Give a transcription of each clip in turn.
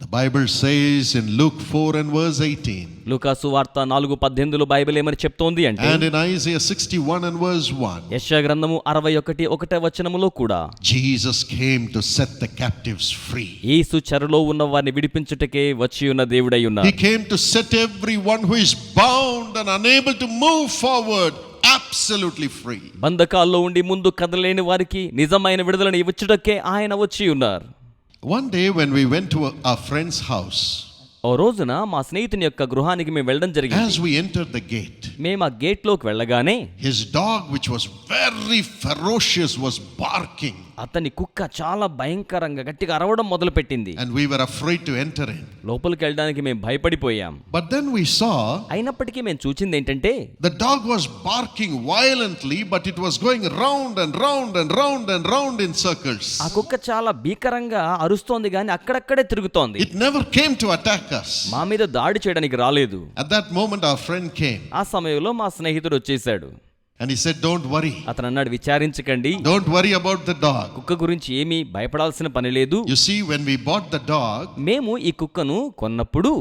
The Bible says in Luke 4 and verse 18. లూకా సువార్త 4:18లో Bible ఏమని చెప్తోంది అంటే, and in Isaiah 61 and verse 1. యెషయా గ్రంథము 61:1 వచనములో కూడా Jesus came to set the captives free. యేసు చెరలో ఉన్న వారిని విడిపించుటకే వచ్చి ఉన్న దేవుడై ఉన్నారు. He came to set everyone who is bound and unable to move forward absolutely free. బంధకాల్లో ఉండి ముందు కదలేని వారికి నిజమైన విడుదలను ఇవ్వచుటకే ఆయన వచ్చి ఉన్నారు. One day when we went to our friend's house, ఓ రోజున మా స్నేహితుని యొక్క గృహానికి మేము వెళ్ళడం జరిగింది. as we entered the gate, మేము ఆ గేట్ లోకి వెళ్ళగానే his dog, which was very ferocious, was barking. అతని కుక్క చాలా భయంకరంగా గట్టిగా అరవడం మొదలు పెట్టింది. And we were afraid to enter in. లోపలికి వెళ్ళడానికి మేము భయపడిపోయాం. But then we saw అయినప్పటికీ మేము చూచింది ఏంటంటే, the dog was barking violently, but it was going round and round and round and round in circles. ఆ కుక్క చాలా భీకరంగా అరుస్తోంది కానీ అక్కడక్కడే తిరుగుతోంది. It never came to attack us. మా మీద దాడి చేయడానికి రాలేదు. At that moment our friend came. ఆ సమయంలో మా స్నేహితుడు వచ్చేసాడు. And he said, don't worry. అతను అన్నాడు, విచారించకండి, Don't worry about the dog. కుక్క గురించి ఏమీ భయపడాల్సిన పని లేదు. You see, when we bought the dog, మేము ఈ కుక్కను కొన్నప్పుడు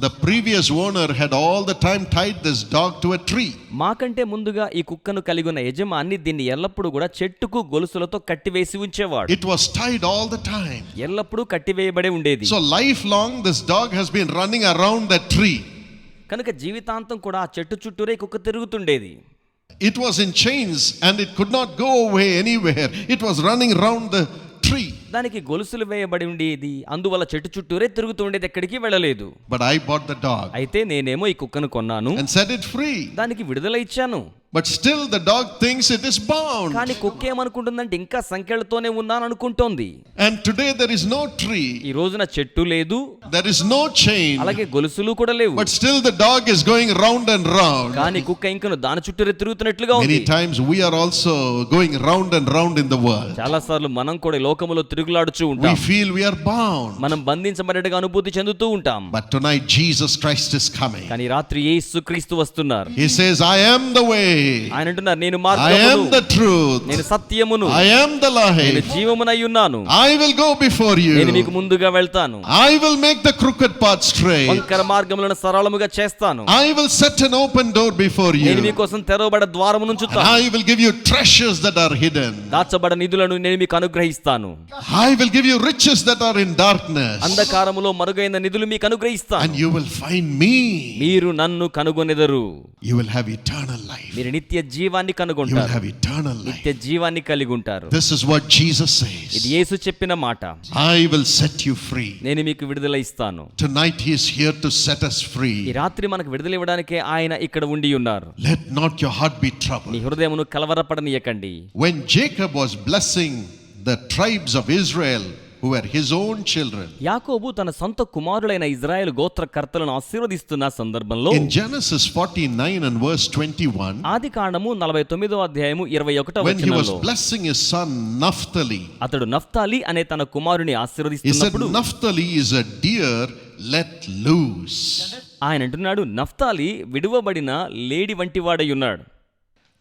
the previous owner had all the time tied this dog to a tree. మాకంటే ముందుగా ఈ కుక్కను కలిగి ఉన్న యజమాని దీన్ని ఎల్లప్పుడూ కూడా చెట్టుకు గొలుసులతో కట్టివేసి ఉంచేవాడు. It was tied all the time. ఎల్లప్పుడూ కట్టివేయబడే ఉండేది. So lifelong this dog has been running around that tree. కనుక జీవితాంతం కూడా ఆ చెట్టు చుట్టూరే కుక్క తిరుగుతుండేది. It was in chains and it could not go away anywhere. It was running around the tree. దానికి గొలుసులు వేయబడి ఉండేది, అందువల్ల చెట్టు చుట్టూరే తిరుగుతుండేది, ఎక్కడికి వెళ్ళలేదు. But I bought the dog అయితే నేనేమో ఈ కుక్కను కొన్నాను, and set it free. దానికి విడుదల ఇచ్చాను. But still the dog thinks it is bound. కానీ కుక్క ఏమనుకుంటుందంటే ఇంకా సంకెళ్ళతోనే ఉన్నాను అనుకుంటోంది. And today there is no tree. ఈ రోజున చెట్టు లేదు, There is no chain. అలాగే గొలుసులు కూడా లేవు. But still the dog is going round and round. కానీ కుక్క ఇంకను దాని చుట్టూరే తిరుగుతున్నట్లుగా ఉంది. Many times we are also going round and round in the world. చాలా సార్లు మనం కూడా ఈ లోకములో తిరుగులాడుచూ We ఉంటాం. feel we are bound. మనం బంధించబడినట్టుగా అనుభూతి చెందుతూ ఉంటాం. But tonight Jesus Christ is coming. కానీ రాత్రి యేసుక్రీస్తు వస్తున్నారు. He says, I am the way. ఆయన అంటున్నారు, నేను I మార్గమును, am the truth. నేను సత్యమును, I am the నేను life. జీవమునై ఉన్నాను. I will go before నేను you. మీకు ముందుగా వెళ్తాను. I will make the crooked path straight. వంకర మార్గములను సరళముగా చేస్తాను. I will set an open door before నేను you. మీకోసం తెరవబడ ద్వారమును And ఉంచుతాను. I will give you treasures that are hidden. దాచబడ నిధులను నేను మీకు అనుగ్రహిస్తాను. I will give you riches that are in darkness. అంధకారములో మరుగైన నిధులు మీకు అనుగ్రహిస్తాను. And you will find me. మీరు నన్ను కనుగొనెదరు. You will have eternal life. మీరు నిత్య జీవాన్ని You will కనుగొంటారు. have eternal life. నిత్య జీవాన్ని కలిగి ఉంటారు. This is what Jesus ఇది says. యేసు చెప్పిన మాట. I will set you free. నేను మీకు విడుదల ఇస్తాను. Tonight he is here to set us ఈ free. రాత్రి మనకు విడుదల ఇవ్వడానికే ఆయన ఇక్కడ ఉండి ఉన్నారు. Let not your heart be నీ troubled. హృదయమును కలవరపడనీయకండి. When Jacob was blessing the tribes of Israel, who were his own children, యాకోబు తన సొంత కుమారులైన ఇజ్రాయెల్ గోత్రకర్తలను ఆశీర్వదిస్తున్న సందర్భంలో in Genesis 49 and verse 21, ఆది కాండము 49వ అధ్యాయము 21వ when he was వచనంలో blessing his son Naphtali, అతడు నఫ్తాలి అనే తన కుమారుని he said, ఆశీర్వదిస్తున్నప్పుడు Naphtali is a deer let loose. ఆయన అంటున్నాడు, నఫ్తాలి విడువబడిన లేడి వంటి వాడై ఉన్నాడు.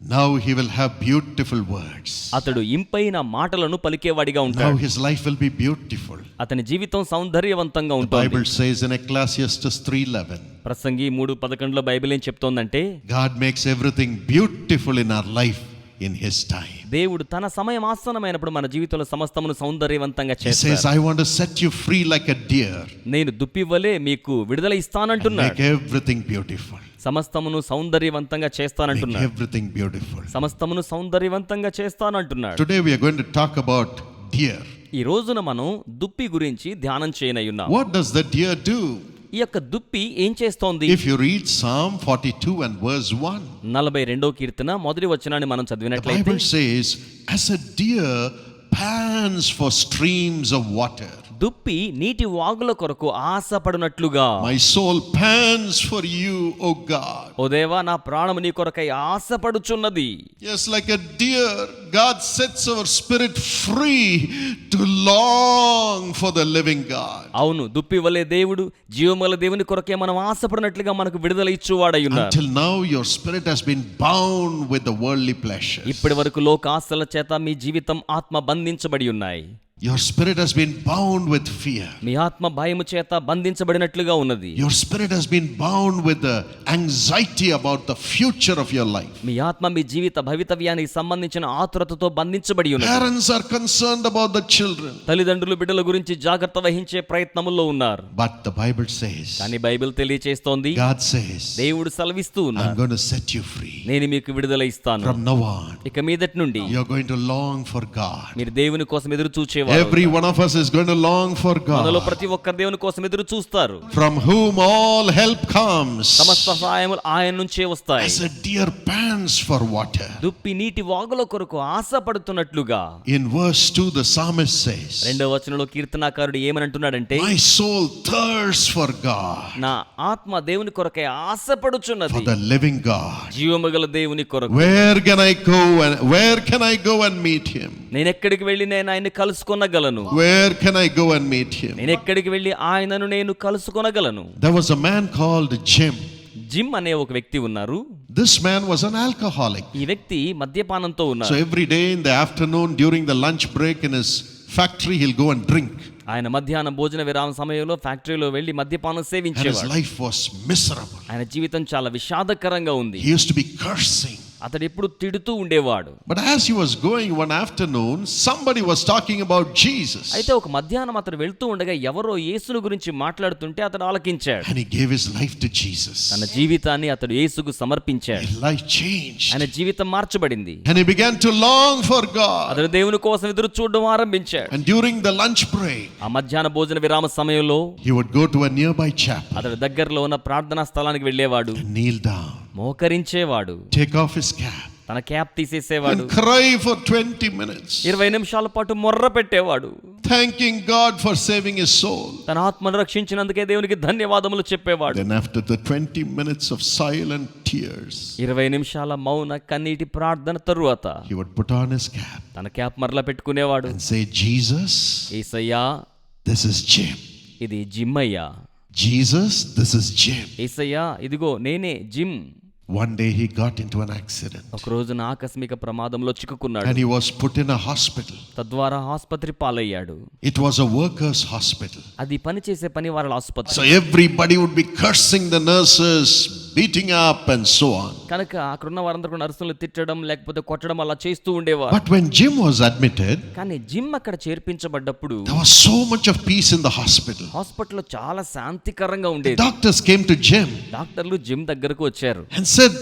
Now he will have beautiful words. అతడు ఇంపైన మాటలను పలికేవాడిగా Now ఉంటాడు. his life will be beautiful. అతని జీవితం సౌందర్యవంతంగా The ఉంటుంది. Bible says in Ecclesiastes 3:11, Prasangi 3:11లో Bible ఏం చెప్తోందంటే, God makes everything beautiful in our life in his time. దేవుడు తన సమయం ఆసన్నమైనప్పుడు మన జీవితంలో సమస్తమును సౌందర్యవంతంగా He says, చేస్తాడు. I want to set you free like a deer. నేను దుప్పివలే మీకు విడుదల And ఇస్తానంటున్నాడు. make everything beautiful. సమస్తమును సౌందర్యవంతంగా Make చేస్తానంటున్నాడు. everything beautiful. సమస్తమును సౌందర్యవంతంగా చేస్తానంటున్నాడు. Today we are going to talk about deer. ఈ రోజున మనం దుప్పి గురించి ధ్యానం చేయనయ్యున్నాం. What does the deer do? ఈ యొక్క దుప్పి ఏం చేస్తోంది? If you read Psalm 42 and verse 1, 42వ కీర్తన మొదటి వచనాన్ని మనం the చదివినట్లయితే, Bible says, as a deer pants for streams of water, దుప్పి నీటి వాగుల కొరకు ఆశపడునట్లుగా my soul pants for you, O God. ఓ దేవా, నా ప్రాణము నీ కొరకై ఆశపడుచున్నది. Yes, like a deer, God sets our spirit free to long for the living God. అవును, దుప్పి వలె దేవుడు జీవముల దేవుని కొరకే మనం ఆశపడినట్లుగా మనకు విడుదల ఇచ్చువాడై ఉన్నాడు. Until now your spirit has been bound with the worldly pleasures. ఇప్పటి వరకు లోక ఆశల చేత మీ జీవితం ఆత్మ బంధించబడి ఉన్నాయి. Your spirit has been bound with fear. మీ ఆత్మ భయము చేత బంధించబడినట్లుగా ఉన్నది. Your spirit has been bound with the anxiety about the future of your life. మీ ఆత్మ మీ జీవిత భవితవ్యానికి సంబంధించిన ఆతురతతో బంధించబడి ఉన్నది. Parents are concerned about the children. తల్లిదండ్రులు బిడ్డల గురించి జాగ్రత్త వహించే ప్రయత్నములో ఉన్నారు. But the Bible says, కానీ బైబిల్ తెలియచేస్తోంది, God says, దేవుడు సెలవిస్తూ I'm ఉన్నాడు, going to set you free. నేను మీకు విడుదల ఇస్తాను. From now on, ఇక మీదటి నుండి you're going to long for God. మీరు దేవుని కోసం ఎదురు చూచేవారు. Every one of us is going to long for మనలో God, ప్రతి ఒక్కరు దేవుని కోసం ఎదురు చూస్తారు. from whom all help comes. సమస్త సహాయములు ఆయన నుంచే వస్తాయి. As a deer pants for water. దుప్పి నీటి వాగుల కొరకు ఆశపడుతున్నట్లుగా. In verse 2, the psalmist says, రెండవ వచనంలో కీర్తనాకారుడు ఏమనంటున్నాడంటే, my soul thirsts for God, నా ఆత్మ దేవుని కొరకై ఆశపడుచున్నది, for the living God. జీవము గల దేవుని కొరకు. Where can I go and meet him? నేను ఎక్కడికి వెళ్ళి నేను ఆయన్ని కలుసుకొనగలను? Where can I go and meet him? నేను ఎక్కడికి వెళ్ళి ఆయనను నేను కలుసుకొనగలను? There was a man called Jim. Gym అనే ఒక వ్యక్తి ఉన్నారు. This man was an alcoholic. ఈ వ్యక్తి మద్యపానంతో So ఉన్నారు. every day in the afternoon during the lunch break in his factory, he'll go and drink. ఆయన మధ్యాహ్నం భోజన విరామ సమయంలో ఫ్యాక్టరీలో వెళ్లి మద్యపానం And his సేవించేవాడు. life was miserable. ఆయన జీవితం చాలా విషాదకరంగా ఉంది. He used to be cursing. అతడు ఎప్పుడు తిడుతూ ఉండేవాడు. But as he was going one afternoon, somebody was talking about Jesus. అయితే ఒక మధ్యాహ్నం అతడు వెళ్తూ ఉండగా ఎవరో యేసును గురించి మాట్లాడుతుంటే అతడు ఆలకించాడు. And he gave his life to Jesus. తన జీవితాన్ని అతడు యేసుకు సమర్పించాడు. His life changed. ఆయన జీవితం మార్చబడింది. And he began to long for God. అతడు దేవుని కోసం ఎదురు చూడడం ఆరంభించాడు. And during the lunch break, ఆ మధ్యాహ్న భోజన విరామ సమయంలో he would go to a nearby chapel అతడు దగ్గరలో ఉన్న ప్రార్థనా స్థలానికి వెళ్ళేవాడు. and kneel down, మోకరించేవాడు, take off his cap, తన cap తీసేసేవాడు, and cry for 20 minutes, 20 నిమిషాల పాటు మొర్ర పెట్టేవాడు, thanking God for saving his soul. తన ఆత్మను రక్షించినందుకే దేవునికి ధన్యవాదములు చెప్పేవాడు. Then after the 20 minutes of silent tears, 20 నిమిషాల మౌన కన్నీటి ప్రార్థన తరువాత he would put on his cap తన క్యాప్ మరలా పెట్టుకునేవాడు. and say, Jesus, Yesayya, this is Jim. ఇది జిమ్ అయ్యా. Jesus, this is Jim. యేసయ్యా, ఇదిగో నేనే gym. One day he got into an accident ఒక రోజున ఆకస్మిక ప్రమాదంలో చిక్కుకున్నాడు. and he was put in a hospital. తద్వారా ఆసుపత్రి పాలయ్యాడు. It was a workers' hospital. అది పనిచేసే పని వారి ఆసుపత్రి. So everybody would be cursing the nurses, beating up and so on. కనుక అక్కడున్న వారందరూ నర్సులు తిట్టడం లేకపోతే కొట్టడం అలా చేస్తూ ఉండేవారు. But when Jim was admitted, కానీ జిమ్ అక్కడ చేర్పించబడ్డప్పుడు there was so much of peace in the hospital. హాస్పిటల్లో చాలా శాంతికరంగా The ఉండేది. doctors came to Jim డాక్టర్లు జిమ్ దగ్గరకు వచ్చారు. and said,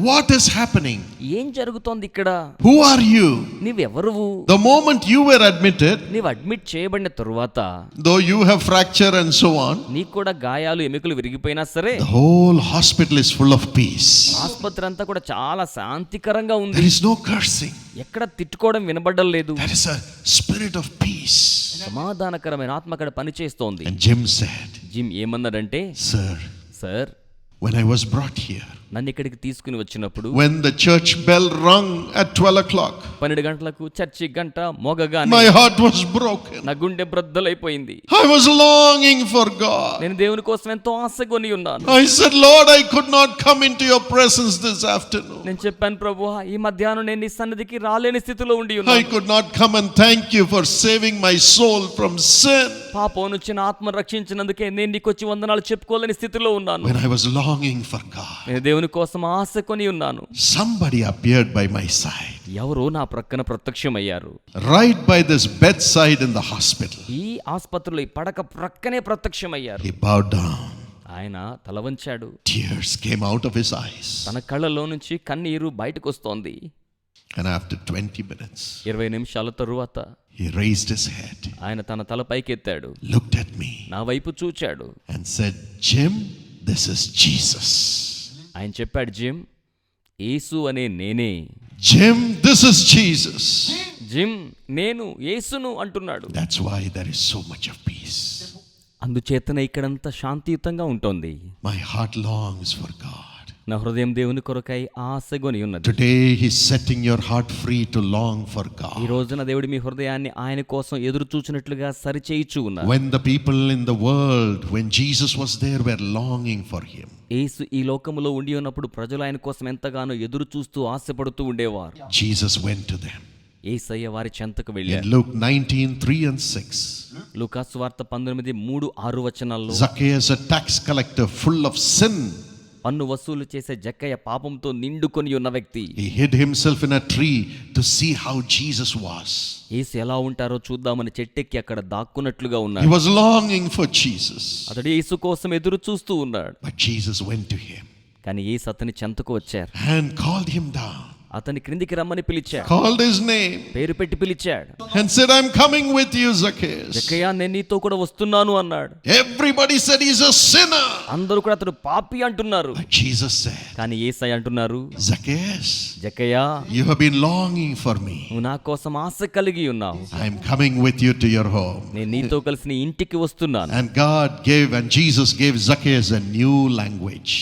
what is happening? ఏం జరుగుతోంది ఇక్కడ? Who are you? నీవెవరువు? The moment you were admitted, నీవు అడ్మిట్ చేయబడిన తరువాత though you have fracture and so on, నీకు కూడా గాయాలు ఎముకలు విరిగిపోయినా సరే the whole hospital is full of peace. ఆసుపత్రి అంతా కూడా చాలా శాంతికరంగా ఉంది. There is no cursing. ఎక్కడ తిట్టుకోవడం వినబడడం లేదు. There is a spirit of peace. సమాధానకరమైన ఆత్మ అక్కడ పనిచేస్తోంది. And Jim said, జిమ్ ఏమన్నాడంటే, sir, sir, when I was brought here, నన్ను ఇక్కడికి తీసుకుని వచ్చినప్పుడు when the church bell rung at 12 o'clock, 12 గంటలకు చర్చి గంట మోగగానే my heart was broken. నా గుండె బ్రద్దలైపోయింది. I was longing for God. నేను దేవుని కోసం ఎంతో ఆశగొని ఉన్నాను. I said, Lord, I could not come into your presence this afternoon. నేను చెప్పాను, ప్రభువా, ఈ మధ్యాహ్నం నేను నీ సన్నిధికి రాలేని స్థితిలో ఉండి I ఉన్నాను. could not come and thank you for saving my soul from sin. పాపం నుంచి నా ఆత్మ రక్షించినందుకే నేను నీకు వచ్చి వందనాలు చెప్పుకోలేని స్థితిలో ఉన్నాను. When I was longing for God, నేను దేవుని కోసం ఆశకొని ఉన్నాను. somebody appeared by my side, ఎవరో నా ప్రక్కన ప్రత్యక్షమయ్యారు. right by this bedside in the hospital. ఈ ఆసుపత్రిలో ఈ పడక ప్రక్కనే ప్రత్యక్షమయ్యారు. He bowed down. ఆయన తల వంచాడు. Tears came out of his eyes. తన కళ్ళలో నుంచి కన్నీరు బయటకు వస్తోంది. And after 20 minutes, 20 నిమిషాల తరువాత he raised his head, ఆయన తన తల పైకెత్తాడు, looked at me, నా వైపు చూచాడు. and said, Jim, this is Jesus. ఆయన చెప్పాడు, జిమ్, యేసు అనే నేనే. Jim, this is Jesus. Gym, నేను యేసును అంటున్నాడు. That's why there is so much of peace. అందుచేతనే ఇక్కడంతా శాంతియుతంగా ఉంటుంది. My heart longs for God. నా హృదయం దేవుని కొరకై ఆశగొని ఉన్నది. Today he's setting your heart free to long for ఈ God. రోజున దేవుడు మీ హృదయాన్ని ఆయన కోసం ఎదురు చూచినట్లుగా సరిచేయుచు ఉన్నారు. When the people in the world, when Jesus was there, were longing for him, యేసు ఈ లోకములో ఉండి ఉన్నప్పుడు ప్రజలు ఆయన కోసం ఎంతగానో ఎదురు చూస్తూ ఆశపడుతూ ఉండేవారు. Jesus went to them. యేసయ్య వారి చెంతకు In వెళ్ళారు. Luke 19:3 and 6, లూకా సువార్త 19:3-6 Zacchaeus, a tax collector full of sin, పన్ను వసూలు చేసే జక్కయ్య పాపంతో నిండుకొని ఉన్న వ్యక్తి. he hid himself in a tree to see how Jesus was. యేసు ఎలా ఉంటారో చూద్దామని చెట్టెక్కి అక్కడ దాక్కున్నట్లుగా He ఉన్నాడు. was longing for Jesus, అతడు యేసు కోసం ఎదురు చూస్తూ ఉన్నాడు. but Jesus went to him కానీ యేసు అతని చెంతకు వచ్చారు. and called him down, అతని క్రిందికి రమ్మని పిలిచాడు. called his name, పేరు పెట్టి పిలిచాడు. and said, I'm coming with you, Zacchaeus. జక్కయ్య, నేను నీతో కూడా వస్తున్నాను అన్నాడు. Everybody said he's a sinner. అందరూ కూడా అతడు పాపి అంటున్నారు. But Jesus said, కానీ యేసయ్య అంటున్నారు, Zacchaeus, Jakkayya, you have been longing for me. నువ్వు నా కోసం ఆశ కలిగి ఉన్నావు. I'm coming with you to your home. నేను నీతో కలిసి నీ ఇంటికి వస్తున్నాను. And Jesus gave Zacchaeus a new language.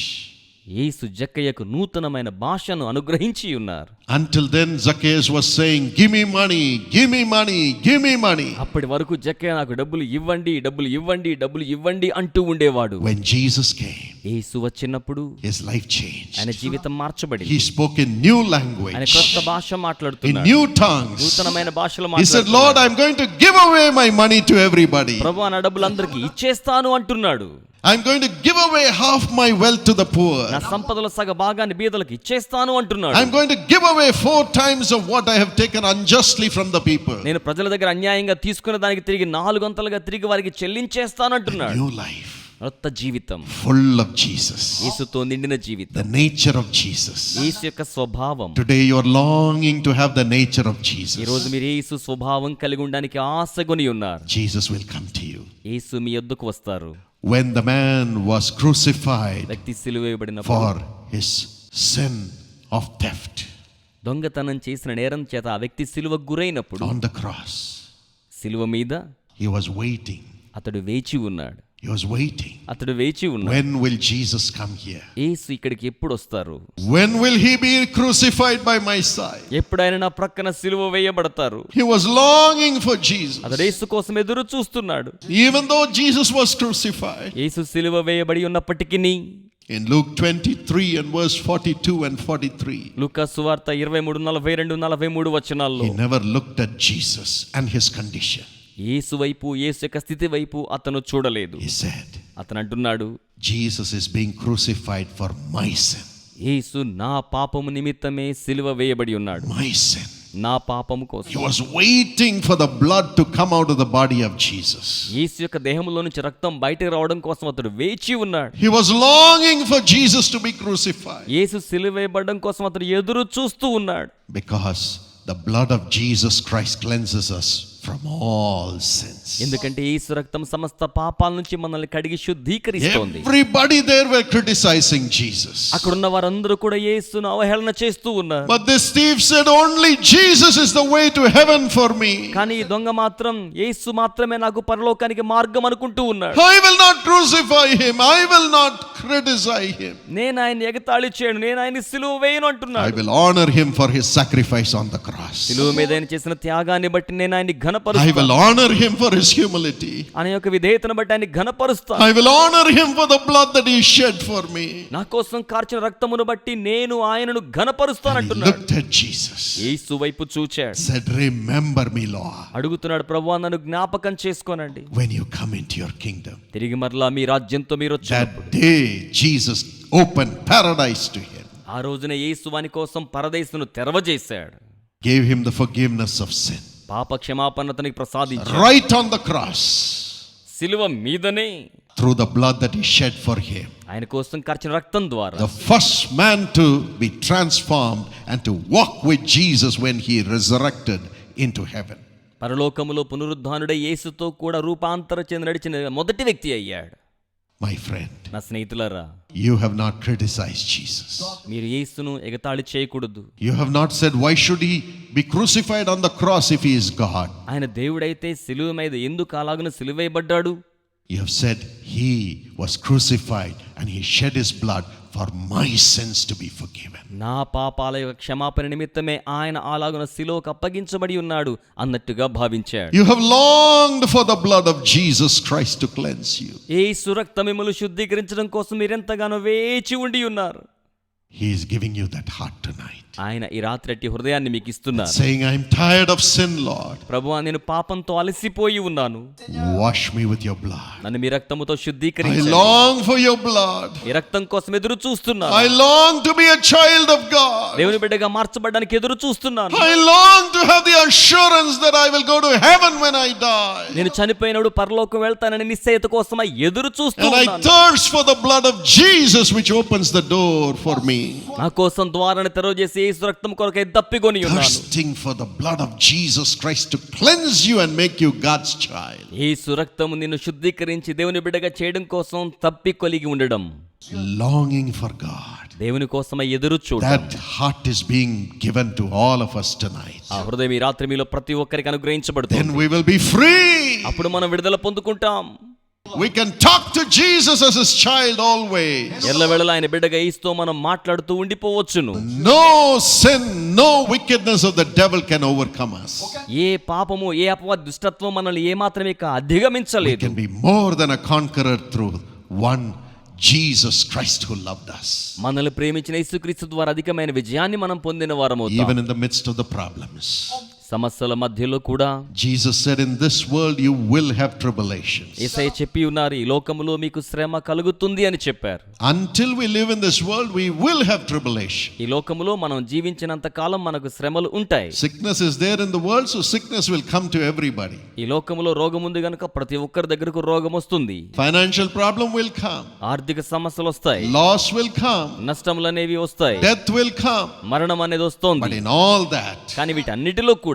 యేసు జక్కయ్యకు నూతనమైన భాషను అనుగ్రహించి ఉన్నారు. Until then, Zacchaeus was saying, give me money, give me money, give me money. అప్పటి వరకు జక్కయ్య నాకు డబ్బులు ఇవ్వండి, డబ్బులు ఇవ్వండి, డబ్బులు ఇవ్వండి అంటూ ఉండేవాడు. When Jesus came, యేసు వచ్చినప్పుడు his life changed. ఆయన జీవితం మార్చబడింది. He spoke in new ఆయన language, కొత్త భాష in మాట్లాడుతున్నాడు. new tongues. నూతనమైన భాషలో He said, Lord, మాట్లాడుతున్నాడు. I'm going to give away my money to everybody. ప్రభువా, నా డబ్బులు అందరికీ ఇచ్చేస్తాను అంటున్నాడు. I'm going to give away half my wealth to the poor. నా సంపదల సగ భాగాన్ని బీదలకు ఇచ్చేస్తాను అంటున్నాడు. I'm going to give away 4 times of what I have taken unjustly from the people. నేను ప్రజల దగ్గర అన్యాయంగా తీసుకున్న దానికి తిరిగి 4 అంతలుగా తిరిగి వారికి చెల్లించేస్తాను అంటున్నాడు. New life, కొత్త జీవితం, full of Jesus, యేసుతో నిండిన జీవితం, the nature of Jesus. యేసు యొక్క స్వభావం. Today you are longing to have the nature of ఈ Jesus. రోజు మీరు యేసు స్వభావం కలిగి ఉండడానికి ఆశగొని ఉన్నారు. Jesus will come to you. యేసు మీ యొద్దకు వస్తారు. When the man was crucified వ్యక్తి సిలువ వేయబడినప్పుడు for his sin of theft దొంగతనం చేసిన నేరం చేత ఆ వ్యక్తి సిలువకు గురైనప్పుడు on the cross, సిలువ మీద he was waiting. అతడు వేచి ఉన్నాడు. He was waiting. అతడు వేచి ఉన్నాడు. When will Jesus come here? యేసు ఇక్కడికి ఎప్పుడు వస్తారు? When will he be crucified by my side? ఎప్పుడైనా నా ప్రక్కన సిలువ వేయబడతారు. He was longing for Jesus. అతడు యేసు కోసం ఎదురు చూస్తున్నాడు. Even though Jesus was crucified. యేసు సిలువ వేయబడి ఉన్నప్పటికీ In Luke 23 and verse 42 and 43, లూకా సువార్త 23:42-43 వచనాల్లో he never looked at Jesus and his condition. యేసు వైపు, యేసు యొక్క స్థితి వైపు అతను చూడలేదు. He said, అతను అంటున్నాడు, Jesus is being crucified for my sin. యేసు నా పాపము నిమిత్తమే సిలువ వేయబడి ఉన్నాడు. My sin. నా పాపము He కోసం. was waiting for the blood to come out of the body of Jesus. యేసు యొక్క దేహంలో నుంచి రక్తం బయటకు రావడం కోసం అతడు వేచి ఉన్నాడు. He was longing for Jesus to be crucified. యేసు సిలువ వేయబడడం కోసం అతడు ఎదురు చూస్తూ ఉన్నాడు. Because the blood of Jesus Christ cleanses us from all sins. ఎందుకంటే యేసు రక్తం సమస్త పాపాల నుంచి మనల్ని కడిగి శుద్ధీకరిస్తోంది. Everybody there were criticizing Jesus. అక్కడ ఉన్న వారందరూ కూడా యేసును అవహేళన చేస్తూ ఉన్నారు. But this thief said, only Jesus is the way to heaven for me. కానీ ఈ దొంగ మాత్రం యేసు మాత్రమే నాకు పరలోకానికి మార్గం అనుకుంటూ ఉన్నాడు. I will not crucify him. I will not criticize him. నేను ఆయన ఎగతాళి చేయను, నేను ఆయన సిలువ వేయను I అంటున్నాడు. will honor him for his sacrifice on the cross. సిలువ మీద ఆయన చేసిన త్యాగాన్ని బట్టి నేను ఆయన్ని I will ఘనపరుస్తాను. honor him for his humility. ఆయన యొక్క విధేయతను బట్టి ఆయన్ని ఘనపరుస్తాను. I will honor him for the blood that he shed for me. నా కోసం కార్చిన రక్తమును బట్టి నేను ఆయనను ఘనపరుస్తాను And he అంటున్నాడు. looked at Jesus. యేసు వైపు చూచాడు. Said, remember me, Lord, అడుగుతున్నాడు, ప్రభువా నన్ను జ్ఞాపకం చేసుకోనండి when you come into your kingdom. తిరిగి మరలా మీ రాజ్యంతో మీరు వచ్చినప్పుడు. That day, Jesus opened paradise to him. ఆ రోజున యేసు వాని కోసం పరదేశును తెరవజేశాడు. Gave him the forgiveness of sin. పాప క్షమాపణ అతనికి ప్రసాదించాడు. Right on the cross. సిలువ మీదనే Through the blood that he shed for him. ఆయన కోసం కార్చిన రక్తం ద్వారా The first man to be transformed and to walk with Jesus when he resurrected into heaven. పరలోకములో పునరుద్ధానుడై యేసుతో కూడా రూపాంతర చెంది నడిచిన మొదటి వ్యక్తి అయ్యాడు. My friend, నా స్నేహితులారా, you have not criticized Jesus. మీరు యేసును ఎగతాళి చేయకూడదు. You have not said, why should he be crucified on the cross if he is God? ఆయన దేవుడైతే సిలువ మీద ఎందుకు అలాగున సిలువేయబడ్డాడు? You have said, he was crucified and he shed his blood for my sins to be forgiven. నా పాపాల యొక్క క్షమాపణ నిమిత్తమే ఆయన అలాగున సిలువకు అప్పగించబడి ఉన్నాడు అన్నట్టుగా భావించాడు. You have longed for the blood of Jesus Christ to cleanse you. యేసు రక్తం మిమ్మల్ని శుద్ధీకరించడం కోసం మీరెంతగానో వేచి ఉండి ఉన్నారు. He is giving you that heart tonight. ఆయన ఈ రాత్రి అట్టి హృదయాన్ని మీకు ఇస్తున్నారు, saying, I'm tired of sin, Lord. ప్రభువా నేను పాపంతో అలసిపోయి ఉన్నాను, Wash me with your blood. నన్ను మీ రక్తముతో I శుద్ధీకరించండి. long for your blood. ఈ రక్తం కోసం ఎదురు చూస్తున్నాను. I long to be a child of God. దేవుని బిడ్డగా మార్చబడడానికి ఎదురు చూస్తున్నాను. I long to have the assurance that I will go to heaven when I die. నేను చనిపోయినప్పుడు పరలోకం వెళ్తానని నిశ్చయత కోసమై ఎదురు And I చూస్తున్నాను. thirst for the blood of Jesus which opens the door for me. నా కోసం ద్వారాన్ని తెరవజేసి యేసు రక్తం కొరకై దప్పికొని ఉన్నాను. Thirsting for the blood of Jesus Christ to cleanse you and make you God's child. యేసు రక్తము నిన్ను శుద్ధీకరించి దేవుని బిడ్డగా చేయడం కోసం తప్పి కొలిగి ఉండడం. Longing for God. దేవుని కోసమై ఎదురు చూడడం. That heart is being given to all of us tonight. ఆ హృదయం ఈ రాత్రి మీలో ప్రతి ఒక్కరికి అనుగ్రహించబడుతుంది. Then we will be free. అప్పుడు మనం విడుదల పొందుకుంటాం. We can talk to Jesus as his child always. ఎల్లవేళలా ఆయన బిడ్డగా యేసుతో మనం మాట్లాడుతూ ఉండిపోవచ్చును. No sin, no wickedness of the devil can overcome us. ఏ పాపము ఏ అపవాది దుష్టత్వం మనల్ని ఏ మాత్రమే We అధిగమించలేదు. can be more than a conqueror through one Jesus Christ who loved us. మనల్ని ప్రేమించిన యేసుక్రీస్తు ద్వారా అధికమైన విజయాన్ని మనం పొందిన వారమవుతాం. Even in the midst of the problems. సమస్యల మధ్యలో కూడా Jesus said, in this world you will have tribulations. యేసయ్య చెప్పి ఉన్నారు, ఈ లోకములో మీకు శ్రమ కలుగుతుంది అని చెప్పారు. Until we live in this world, we will have tribulation. ఈ లోకములో మనం జీవించినంత కాలం మనకు శ్రమలు ఉంటాయి. Sickness is there in the world, so sickness will come to everybody. ఈ లోకములో రోగం ఉంది గనుక ప్రతి ఒక్కరి దగ్గరకు రోగం వస్తుంది. Financial problem will come. ఆర్థిక సమస్యలు వస్తాయి. Loss will come. నష్టములు అనేవి వస్తాయి. Death will come. మరణం అనేది వస్తుంది. But in all that, కానీ వీటన్నిటిలో కూడా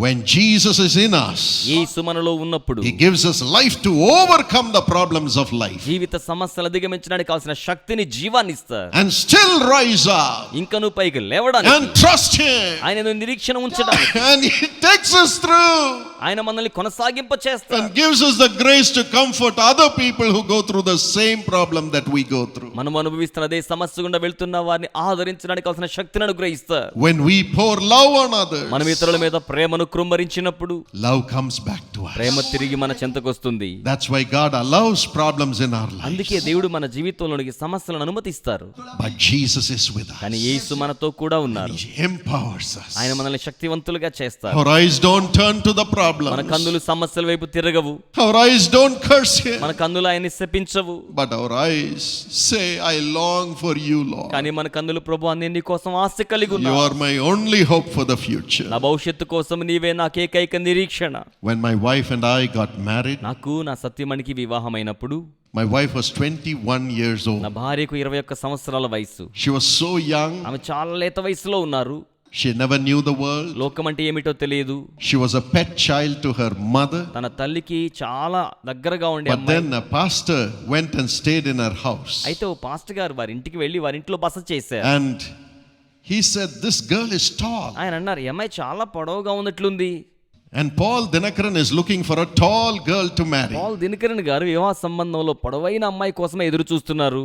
when Jesus is in us, యేసు మనలో ఉన్నప్పుడు he gives us life to overcome the problems of life జీవిత సమస్యలు అధిగమించడానికి కావాల్సిన శక్తిని, జీవాన్ని ఇస్తారు. and still rise up ఇంకను పైకి లేవడానికి, and trust him. ఆయన నిరీక్షణ ఉంచడానికి, And he takes us through ఆయన మనల్ని కొనసాగింప చేస్తారు. and gives us the grace to comfort other people who go through the same problem that we go through. మనం అనుభవిస్తున్న అదే సమస్య గుండా వెళ్తున్న వారిని ఆదరించడానికి కావాల్సిన శక్తిని అనుగ్రహిస్తారు. When we pour love on others, మనం ఇతరుల మీద ప్రేమను కృమ్మరించినప్పుడు love comes back to us. ప్రేమ తిరిగి మన చెంతకొస్తుంది. That's why God allows problems in our lives. అందుకే దేవుడు మన జీవితంలోనికి సమస్యలను అనుమతిస్తారు. But Jesus is with us. కానీ యేసు మనతో కూడా ఉన్నారు. He empowers us. ఆయన మనల్ని శక్తివంతులుగా చేస్తారు. Our eyes don't turn to the మన problems. కన్నులు సమస్యల వైపు తిరగవు. Our eyes don't curse him. మన కన్నులు ఆయన్ని శపించవు. But our eyes say, I long for you, Lord. కానీ మన కన్నులు ప్రభువా నేను నీ కోసం ఆశ కలిగి You ఉన్నాను. are my only hope for the future. నా భవిష్యత్తు కోసం నీవే నాకు ఏకైక నిరీక్షణ. When my wife and I got married, నాకు నా సత్యమణికి వివాహమైనప్పుడు my wife was 21 years నా old. భార్యకు 21 సంవత్సరాల వయసు. She was so young. ఆమె చాలా లేత వయసులో ఉన్నారు. She never knew the world. లోకం అంటే ఏమిటో తెలియదు. She was a pet child to her mother. తన తల్లికి చాలా దగ్గరగా ఉండే But అమ్మాయి. then a pastor went and stayed in her house. అయితే ఓ పాస్టర్ గారు వారి ఇంటికి వెళ్ళి వారి ఇంట్లో బస చేశారు. And he said, this girl is tall. ఆయన అన్నారు, ఈ అమ్మాయి చాలా పొడవుగా ఉన్నట్లుంది. And Paul Dinakaran is looking for a tall girl to marry. Paul Dhinakaran గారు వివాహ సంబంధంలో పొడవైన అమ్మాయి కోసమే ఎదురు చూస్తున్నారు.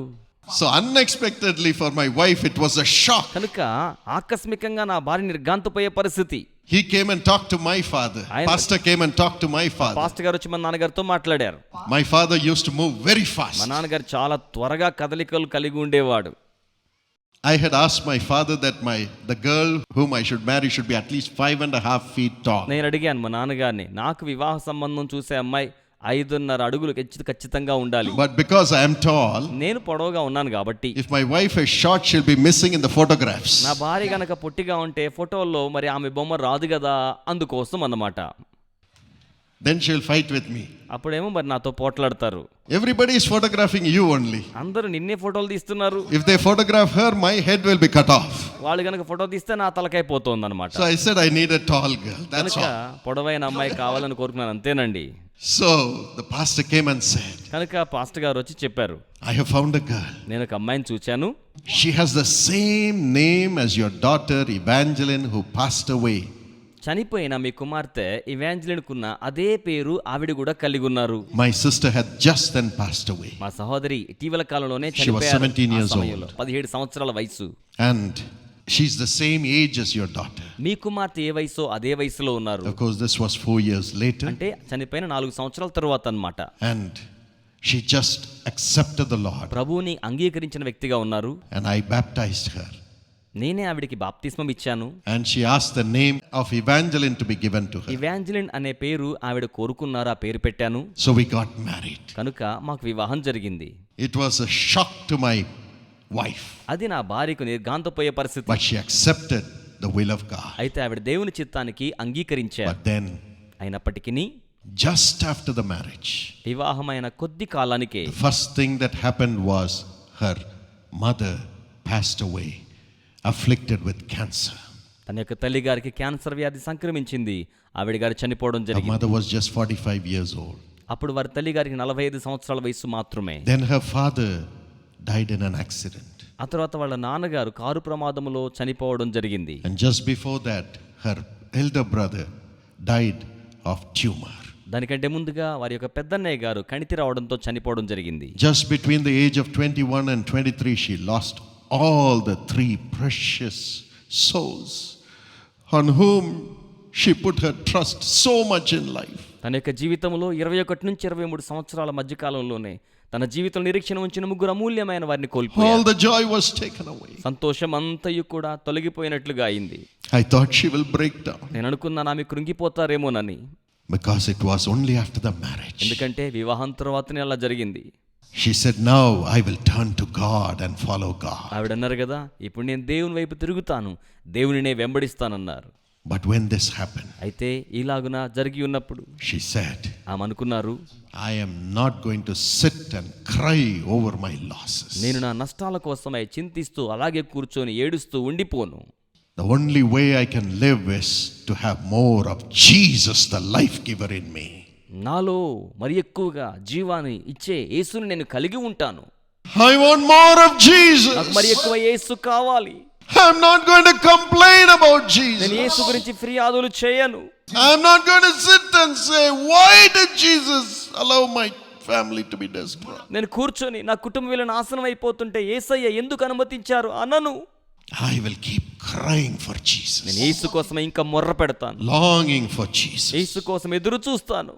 So unexpectedly for my wife, it was a shock. కనుక ఆకస్మికంగా నా భార్య నిర్గాంతపోయే పరిస్థితి. He came and talked to my father. Pastor came and talked to my father. Pastor గారు వచ్చి మా నాన్నగారితో మాట్లాడారు. My father used to move very fast. మా నాన్నగారు చాలా త్వరగా కదలికలు కలిగి ఉండేవాడు. I had asked my father that the girl whom I should marry should be at least 5.5 feet tall. నేను అడిగాను మా నాన్నగారిని, నాకు వివాహ సంబంధం చూసే అమ్మాయి 5.5 అడుగులు ఖచ్చితంగా ఉండాలి. But because I am tall, నేను పొడవుగా ఉన్నాను కాబట్టి, if my wife is short, she'll be missing in the photographs. నా భార్య గనక పొట్టిగా ఉంటే ఫోటోల్లో మరి ఆమె బొమ్మ రాదు కదా, అందుకోసం అన్నమాట. Then she'll fight with me. అప్పుడేమో మరి నాతో పోట్లాడతారు. Everybody is photographing you only. అందరూ నిన్నే ఫోటోలు తీస్తున్నారు. If they photograph her, my head will be cut off. వాళ్ళు గనక ఫోటో తీస్తే నా తలకాయ పోతుంది అనమాట. So I said I need a tall girl. That's కనుక all. పొడవైన అమ్మాయి కావాలని కోరుకున్నాను, అంతేనండి. So the pastor came and said, కనుక పాస్టర్ గారు వచ్చి చెప్పారు, I have found a girl. నేను ఒక అమ్మాయిని చూచాను. She has the same name as your daughter Evangeline who passed away. చనిపోయిన మీ కుమార్తె ఇవాంజలిన్కున్న అదే పేరు ఆవిడ కూడా కలిగి ఉన్నారు. My sister had just then passed away. మా సహోదరి ఇటీవల కాలంలోనే She was 17 years old. 17 సంవత్సరాల వయసు. And she's the same age as your daughter. మీ కుమార్తె ఏ వయసో అదే వయసులో ఉన్నారు. Of course, this was 4 years later. అంటే చనిపోయిన 4 సంవత్సరాల తర్వాత అన్నమాట. And she just accepted the Lord. ప్రభువుని అంగీకరించిన వ్యక్తిగా ఉన్నారు. And I baptized her. నేనే ఆవిడికి బాప్తిస్మం ఇచ్చాను. And she asked the name of Evangeline to be given to her. Evangeline అనే పేరు ఆవిడ కోరుకున్నారు, ఆ పేరు పెట్టాను. So we got married. కనుక మాకు వివాహం జరిగింది. It was a shock to my wife, అది నా భార్యకు నిర్ఘాంతపోయే పరిస్థితి. but she accepted the will of God. అయితే ఆవిడ దేవుని చిత్తానికి అంగీకరించారు. But then, అయినప్పటికీ just after the marriage, వివాహమైన కొద్ది కాలానికే the first thing that happened was her mother passed away, afflicted with cancer. తన యొక్క తల్లి గారికి క్యాన్సర్ వ్యాధి సంక్రమించింది. ఆవిడ గారు చనిపోవడం Her జరిగింది. mother was just 45 years old. అప్పుడు వారి తల్లి గారికి 45 సంవత్సరాల వయసు మాత్రమే. Then her father died in an accident. ఆ తర్వాత వాళ్ళ నాన్నగారు కారు ప్రమాదంలో చనిపోవడం జరిగింది. And just before that, her elder brother died of tumor. దానికంటే ముందుగా వారి యొక్క పెద్దన్నయ్య గారు కణితి రావడంతో చనిపోవడం జరిగింది. Just between the age of 21 and 23, she lost all the three precious souls on whom she put her trust so much in life. తన యొక్క జీవితంలో 21 నుంచి 23 సంవత్సరాల మధ్య కాలంలోనే తన జీవితంలో నిరీక్షణ ఉంచిన ముగ్గురు అమూల్యమైన వారిని కోల్పోయారు. All the joy was taken away. సంతోషం అంతయు కూడా తొలగిపోయినట్లుగా అయింది. I thought she will break down, నేను అనుకున్నాను ఆమె కృంగిపోతారేమోనని. because it was only after the marriage. ఎందుకంటే వివాహం తర్వాతనే అలా జరిగింది. She said, now I will turn to God and follow God. ఆవిడ అన్నారు కదా, ఇప్పుడు నేను దేవుని వైపు తిరుగుతాను, దేవునినే వెంబడిస్తానన్నారు. But when this happened, అయితే ఇలాగున జరిగి ఉన్నప్పుడు she said, ఆమె అనుకున్నారు, I am not going to sit and cry over my losses. నేను నా నష్టాల కోసమై చింతిస్తూ అలాగే కూర్చొని ఏడుస్తూ ఉండిపోను. The only way I can live is to have more of Jesus, the life giver in me. నాలో మరి ఎక్కువగా జీవాన్ని ఇచ్చే యేసుని నేను కలిగి ఉంటాను. I want more of Jesus. నాకు మరి ఎక్కువ యేసు కావాలి. I'm not going to complain about Jesus. నేను యేసు గురించి ఫిర్యాదులు చేయను. I'm not going to sit and say, why did Jesus allow my family to be destroyed? నేను కూర్చొని నా కుటుంబం వీళ్ళ నాశనం అయిపోతుంటే యేసయ్య ఎందుకు అనుమతించారు అనను. I will keep crying for నేను Jesus, యేసు కోసం ఇంకా మొర్ర పెడతాను. longing for Jesus, యేసు కోసం ఎదురు చూస్తాను.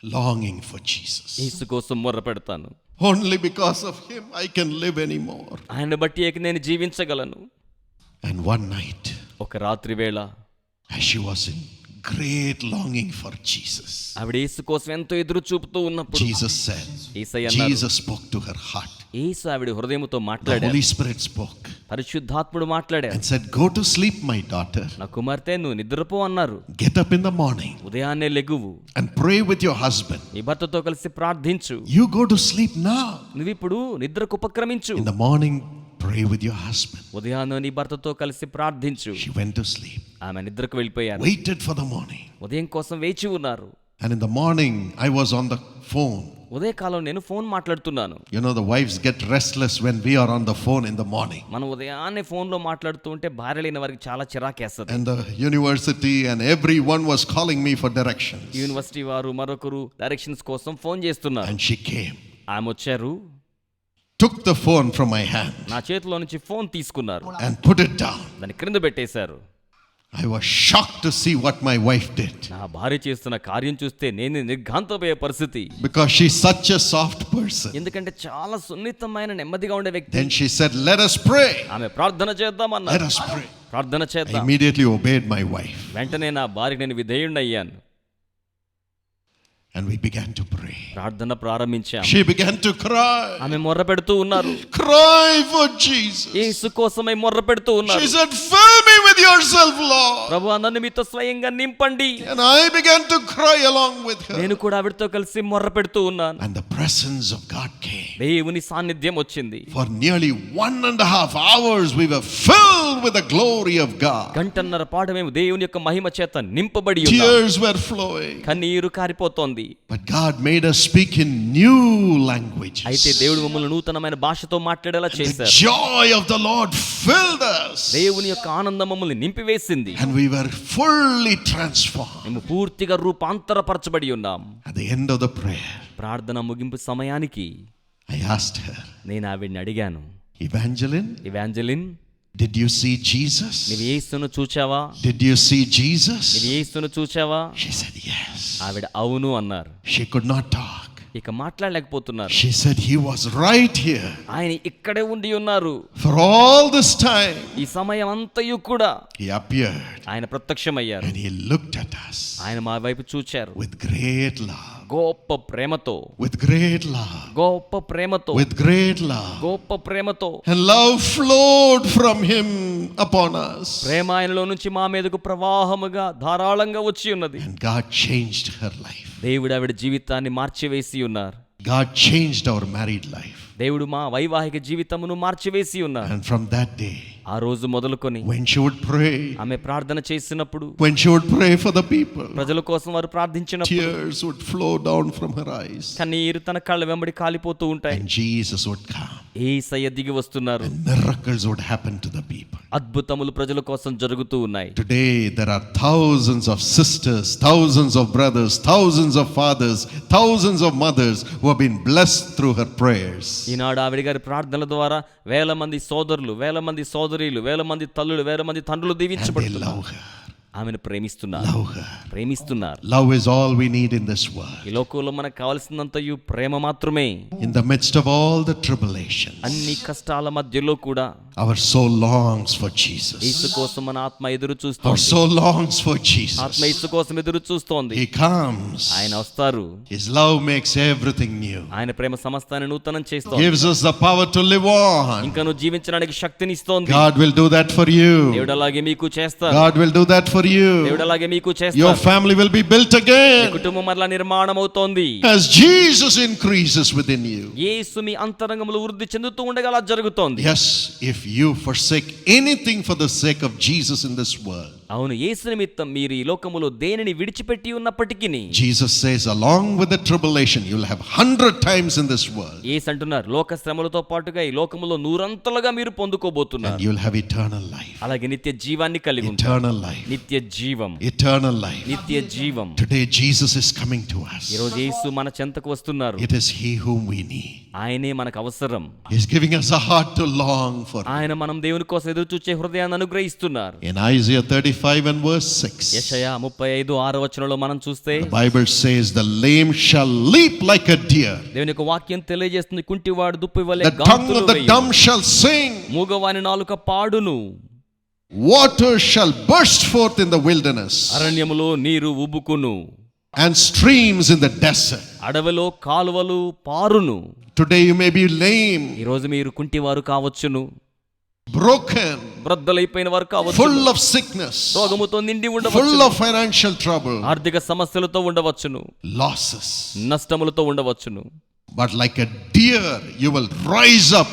longing for Jesus. యేసు కోసం మొర్ర పెడతాను. Only because of him I can live anymore. ఆయన బట్టి నేను జీవించగలను. And one night, ఒక రాత్రి వేళ as she was in great longing for Jesus, ఆవిడ యేసు కోసం ఎంతో ఎదురు చూపుతూ ఉన్నప్పుడు Jesus said, యేసయ్య అన్నారు, Jesus spoke to her heart. యేసు ఆవిడ హృదయముతో The మాట్లాడాడు. Holy Spirit spoke పరిశుద్ధాత్ముడు మాట్లాడాడు. and said, go to sleep, my daughter. నా కుమార్తె నువ్వు నిద్రపో అన్నారు. Get up in the morning ఉదయాన్నే లెగువు, and pray with your husband. నీ భర్తతో కలిసి ప్రార్థించు. You go to sleep now. నువ్విప్పుడు నిద్రకు ఉపక్రమించు. In the morning, pray with your husband. ఉదయాన్నే నీ భర్తతో కలిసి ప్రార్థించు. She went to sleep, ఆమె నిద్రకు వెళ్ళిపోయారు. waited for the morning. ఉదయం కోసం వేచి ఉన్నారు. And in the morning, I was on the phone. ఉదయకాలం నేను ఫోన్ మాట్లాడుతున్నాను. You know, the wives get restless when we are on the phone in the morning. మనం ఉదయాన్నే ఫోన్లో మాట్లాడుతూ ఉంటే భార్యలైన వారికి చాలా చిరాకేస్తుంది. And the university and everyone was calling me for directions. University వారు మరొకరు డైరెక్షన్స్ కోసం ఫోన్ చేస్తున్నారు. And she came, ఆమె వచ్చారు, took the phone from my hand నా చేతిలో నుంచి ఫోన్ తీసుకున్నారు, and put it down. దాన్ని క్రింద పెట్టేశారు. I was shocked to see what my wife did, నా భార్య చేస్తున్న కార్యం చూస్తే నేను నిర్ఘాంతపోయే పరిస్థితి. because she's such a soft person. ఎందుకంటే చాలా సున్నితమైన నెమ్మదిగా ఉండే వ్యక్తి. Then she said, let us pray. ఆమె ప్రార్థన చేద్దామన్నారు. Let us pray. ప్రార్థన I చేద్దాం. immediately obeyed my wife వెంటనే నా భార్యకి నేను విధేయుణ్ణి అయ్యాను. and we began to pray. ప్రార్థన ప్రారంభించాం. She began to cry. ఆమె మొర్ర పెడుతూ ఉన్నారు. Cry for Jesus. యేసు కోసమై మొర్ర పెడుతూ ఉన్నారు. She said, fill me with yourself, Lord. ప్రభువా నన్ను మీతో స్వయంగా నింపండి. And I began to cry along with her. నేను కూడా ఆవిడతో కలిసి మొర్ర పెడుతూ ఉన్నాను. And the presence of God came. దేవుని సాన్నిధ్యం వచ్చింది. For nearly 1.5 hours we were filled with the glory of God. గంటన్నర పాటు మేము దేవుని యొక్క మహిమ చేత నింపబడి ఉన్నాం. Tears were flowing. కన్నీరు కారిపోతోంది. But God made us speak in new languages. అయితే దేవుడు మమ్మల్ని నూతనమైన భాషతో మాట్లాడేలా The చేశారు. joy of the Lord filled us. దేవుని యొక్క ఆనందం మమ్మల్ని నింపివేసింది. And we were fully transformed. మేము పూర్తిగా రూపాంతరపరచబడి ఉన్నాం. At the end of the prayer, ప్రార్థన ముగింపు సమయానికి I asked her, నేను ఆవిడ్ని అడిగాను, Evangeline, Evangeline, did you see Jesus? నీవు యేసును చూచావా? Did you see Jesus? నీవు యేసును చూచావా? She said yes. ఆవిడ అవును అన్నారు. She could not talk. ఇక మాట్లాడలేకపోతున్నారు. She said, he was right here. ఆయన ఇక్కడే ఉండి ఉన్నారు. For all this time, ఈ సమయం అంతయు కూడా he appeared ఆయన ప్రత్యక్షమయ్యారు. and he looked at us ఆయన మా వైపు చూచారు with great love. గొప్ప ప్రేమతో, With great love. గొప్ప ప్రేమతో, With great love. గొప్ప ప్రేమతో. And love flowed from him upon us. ప్రేమ ఆయనలో నుంచి మా మీదకు ప్రవాహముగా ధారాళంగా వచ్చి ఉన్నది. And God changed her life. దేవుడు ఆవిడ జీవితాన్ని మార్చివేసి ఉన్నారు. God changed our married life. దేవుడు మా వైవాహిక జీవితమును మార్చివేసి ఉన్నారు. And from that day, ఆ రోజు మొదలుకొని when she would pray, ఆమె ప్రార్థన చేసినప్పుడు, when she would pray for the people, ప్రజల కోసం వారు ప్రార్థించినప్పుడు tears would flow down from her eyes. కన్నీరు తన కళ్ళ వెంబడి కాలిపోతూ ఉంటాయి. And Jesus would come. యేసయ్య దిగి వస్తున్నారు. And miracles would happen to the people. అద్భుతములు ప్రజల కోసం జరుగుతూ ఉన్నాయి. Today there are thousands of sisters, thousands of brothers, thousands of fathers, thousands of mothers who have been blessed through her prayers. ఈనాడు ఆవిడ గారి ప్రార్థనల ద్వారా వేల మంది సోదరులు, వేల మంది సోదరీలు, వేల మంది తల్లులు, వేల మంది తండ్రులు And they దీవించబడుతున్నారు. love her. ఆమెను ప్రేమిస్తున్నారు. Love her. ప్రేమిస్తున్నారు. Love is all we need in this world. ఈ లోకంలో మనకు కావాల్సినంతయు ప్రేమ మాత్రమే. In the midst of all the tribulations, అన్ని కష్టాల మధ్యలో కూడా our soul longs for Yesu Jesus. కోసం మన ఆత్మ ఎదురు Our చూస్తోంది. soul longs for ఆత్మ Jesus. యేసు కోసం ఎదురు చూస్తోంది. He comes. ఆయన వస్తారు. His love makes everything new. ఆయన ప్రేమ సమస్తాన్ని నూతనం చేస్తోంది. Gives us the power to live on. ఇంకా నువ్వు జీవించడానికి శక్తిని ఇస్తోంది. God will do that for you. దేవుడు అలాగే మీకు చేస్తారు. God will do that for you. దేవుడు అలాగే మీకు Your చేస్తారు. family will be built me again కుటుంబం మరలా నిర్మాణం అవుతోంది. as Jesus increases within you. యేసు మీ అంతరంగంలో వృద్ధి చెందుతూ ఉండగా అలా జరుగుతోంది. Yes, if you forsake anything for the sake of Jesus in this world. అవును, యేసు నిమిత్తం మీరు ఈ లోకములో దేనిని విడిచిపెట్టి ఉన్నప్పటికీ Jesus says, along with the tribulation, you'll have 100 times in this world. యేసు అంటున్నారు, లోక శ్రమలతో పాటుగా ఈ లోకములో నూరంతలుగా మీరు పొందుకోబోతున్నారు. And you'll have eternal life. అలాగే నిత్య జీవాన్ని కలిగి ఉంటారు. Eternal life. నిత్య జీవం, Eternal life. నిత్య జీవం. Today Jesus is coming to us. ఈ రోజు యేసు మన చెంతకు వస్తున్నారు. It is He whom we need. ఆయనే మనకు అవసరం. He's giving us a heart to long for. ఆయన మనం దేవుని కోసం ఎదురు చూచే హృదయాన్ని అనుగ్రహిస్తున్నారు. In Isaiah 35 and verse 6, యెషయా 35:6 మనం చూస్తే the Bible says, the lame shall leap like a deer. దేవుని యొక్క వాక్యం తెలియజేస్తుంది, కుంటివాడు దుప్పి వలె The tongue గంతులు of the వేయును. dumb shall sing. మూగవాని నాలుక పాడును. Water shall burst forth in the wilderness, అరణ్యములో నీరు ఉబుకును. and streams in the desert. అడవిలో కాలువలు పారును. Today you may be lame, ఈ రోజు మీరు కుంటివారు కావచ్చును, broken, బ్రద్దలైపోయిన వారు కావచ్చు, full of sickness, రోగముతో నిండి full ఉండవచ్చు, of financial trouble, ఆర్థిక సమస్యలతో ఉండవచ్చును, losses. నష్టములతో ఉండవచ్చును. But like a deer, you will rise up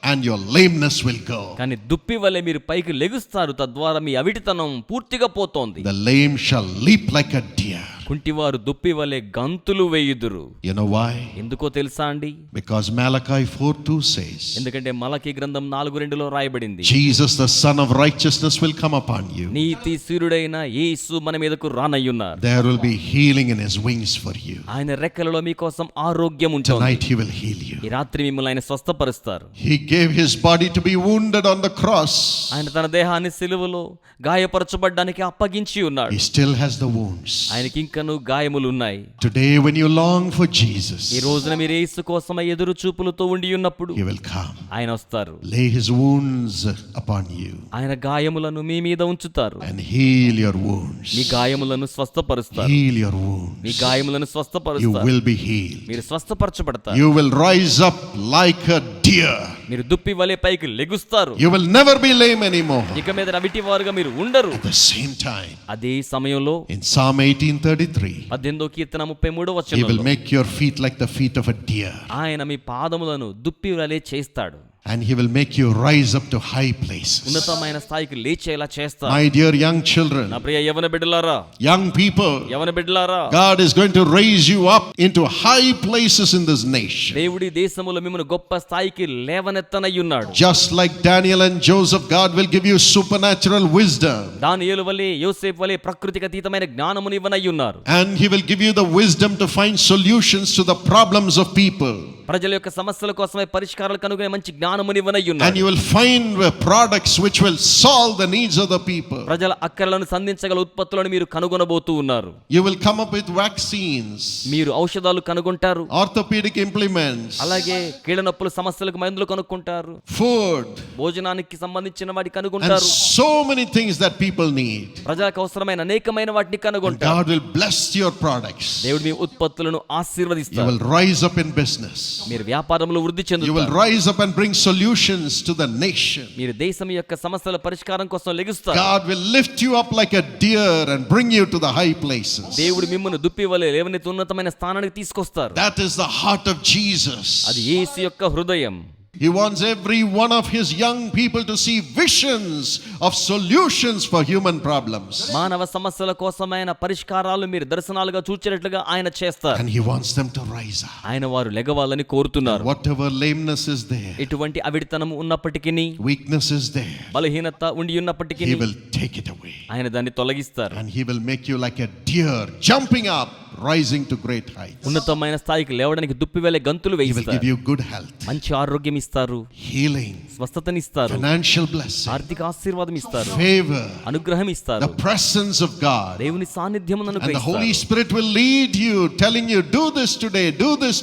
and your lameness will go. కానీ దుప్పి వలె మీరు పైకి లెగుస్తారు, తద్వారా మీ అవిటితనం పూర్తిగా పోతోంది. The lame shall leap like a deer. కుంటివారు దుప్పి వలె గంతులు వేయుదురు. You know why? ఎందుకో తెలుసా అండి? Because Malachi 4:2 says, ఎందుకంటే మలకి గ్రంథం 4:2 రాయబడింది, Jesus the Son of Righteousness will come upon you. నీతి సూర్యుడైన యేసు మన మీదకు రానయ్యున్నారు. There will be healing in His wings for you. ఆయన రెక్కలలో మీకోసం ఆరోగ్యం ఉంటుంది. Tonight He will heal you. ఈ రాత్రి మిమ్మల్ని ఆయన స్వస్థపరుస్తారు. He gave His body to be wounded on the cross. ఆయన తన దేహాన్ని సిలువలో గాయపరచబడ్డానికి అప్పగించి ఉన్నాడు. He still has the wounds. ఆయనకి ఇంకను గాయములు ఉన్నాయి. Today when you long for Jesus, ఈ రోజున మీరు యేసు కోసమై ఎదురు చూపులతో ఉండి ఉన్నప్పుడు He will come. ఆయన వస్తారు. Lay His wounds upon you ఆయన గాయములను మీ మీద ఉంచుతారు. and heal your wounds. Me గాయములను స్వస్థపరుస్తారు. Heal your me wounds. గాయములను You స్వస్థపరుస్తారు. will be healed. మీరు స్వస్థపరచబడతారు. You will rise up like a deer. మీరు దుప్పి వలె పైకి లెగుస్తారు. You will never be lame anymore. ఇక మీద అవిటి వారుగా మీరు ఉండరు. At the same time, అదే సమయంలో in Psalm 18:33, 18వ Keerthana He 33వ will వచనంలో make your feet like the feet of a deer, ఆయన మీ పాదములను దుప్పి వలె చేస్తాడు. and He will make you rise up to high places. ఉన్నతమైన స్థాయికి లేచేలా చేస్తాడు. My dear young children, నా ప్రియ యవన బిడ్డలారా, young people, యవన బిడ్డలారా, God is going to raise you up into high places in this nation. దేవుడి దేశములో మిమ్మల్ని గొప్ప స్థాయికి పైకి లేవనెత్తనయ్యున్నాడు. Just like Daniel and Joseph, God will give you supernatural wisdom. దానియేలు వలె యోసేపు వలె ప్రకృతికి అతీతమైన జ్ఞానమును ఇవ్వనయ్యున్నారు. And he will give you the wisdom to find solutions to the problems of people. ప్రజల యొక్క సమస్యల కోసమే పరిష్కారాలు కనుగొనే మంచి జ్ఞానమును ఇవ్వనయ్యున్నారు. And you will find products which will solve the needs of the people. ప్రజల అక్కరలను సంధించగల ఉత్పత్తులను మీరు కనుగొనబోతూ ఉన్నారు. You will come up with vaccines, మీరు ఔషధాలు కనుగొంటారు. orthopedic implements, అలాగే కీళ్ళ నొప్పుల సమస్యలకు మందులు కనుక్కుంటారు. food, భోజనానికి సంబంధించిన వాటి and కనుగొంటారు. so many things that people need. ప్రజలకు అవసరమైన అనేకమైన వాటిని And కనుగొంటారు. God will bless your products. దేవుడు మీ ఉత్పత్తులను You ఆశీర్వదిస్తారు. will rise up in business. మీరు వ్యాపారంలో వృద్ధి You will చెందుతారు. rise up and bring solutions to the nation. మీరు దేశం యొక్క సమస్యల పరిష్కారం కోసం లెగుస్తారు. God will lift you up like a deer and bring you to the high places. దేవుడు మిమ్మల్ని దుప్పి వలె లేవనెత్తి ఉన్నతమైన స్థానానికి తీసుకొస్తారు. That is the heart of Jesus. అది యేసు యొక్క హృదయం. He wants every one of his young people to see visions of solutions for human problems. మానవ సమస్యల కోసమైన పరిష్కారాలు మీరు దర్శనాలుగా చూచేటట్లుగా ఆయన చేస్తారు. And he wants them to rise up. ఆయన వారు లెగవాలని కోరుతున్నారు. Whatever lameness is there, ఎటువంటి అవిడితనం ఉన్నప్పటికీ, weakness is there, బలహీనత ఉండి ఉన్నప్పటికీ he will take it away. ఆయన దాన్ని తొలగిస్తారు. And he will make you like a deer jumping up, rising to great heights. ఉన్నతమైన స్థాయికి లేవడానికి దుప్పి వేలే గంతులు He will give వేయిస్తారు. you good health, మంచి ఆరోగ్యం ఇస్తారు, healing, స్వస్థతనిస్తారు, financial blessing, ఆర్థిక ఆశీర్వాదం ఇస్తారు, favor, అనుగ్రహం ఇస్తారు, the presence of God. దేవుని సాన్నిధ్యమును And the Holy అనుగ్రహిస్తారు. Spirit will lead you, telling you, do this